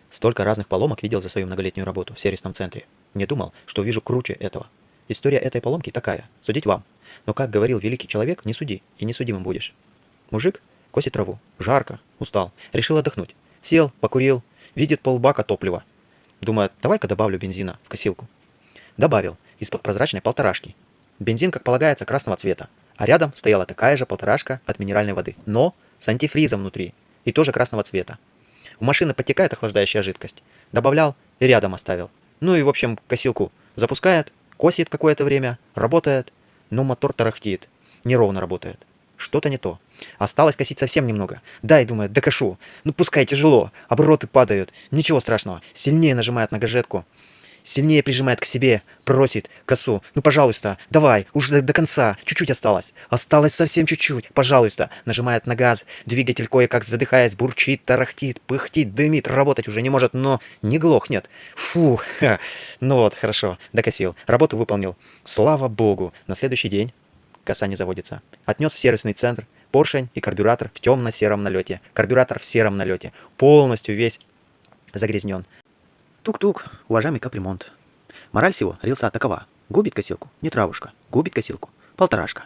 Столько разных поломок видел за свою многолетнюю работу в сервисном центре. Не думал, что увижу круче этого. История этой поломки такая. Судить вам. Но, как говорил великий человек, не суди, и не судимым будешь. Мужик косит траву. Жарко. Устал. Решил отдохнуть. Сел, покурил. Видит полбака топлива. Думает, давай-ка добавлю бензина в косилку. Добавил. Из-под прозрачной полторашки. Бензин, как полагается, красного цвета. А рядом стояла такая же полторашка от минеральной воды. Но с антифризом внутри. И тоже красного цвета. У машины подтекает охлаждающая жидкость. Добавлял и рядом оставил. Ну и в общем косилку запускает, косит какое-то время, работает, но мотор тарахтит, неровно работает. Что-то не то. Осталось косить совсем немного. Да, и думает, докошу. Ну пускай тяжело, обороты падают. Ничего страшного. Сильнее нажимает на гашетку. Сильнее прижимает к себе, просит косу. Ну, пожалуйста, давай, уже до конца. Чуть-чуть осталось. Осталось совсем чуть-чуть. Пожалуйста. Нажимает на газ. Двигатель кое-как задыхаясь, бурчит, тарахтит, пыхтит, дымит. Работать уже не может, но не глохнет. Фух. Ну вот, хорошо. Докосил. Работу выполнил. Слава богу. На следующий день коса не заводится. Отнес в сервисный центр. Поршень и карбюратор в темно-сером налете. Карбюратор в сером налете. Полностью весь загрязнен. Тук-тук, уважаемый капремонт. Мораль всего рельса такова. Губит косилку, не травушка. Губит косилку, полторашка.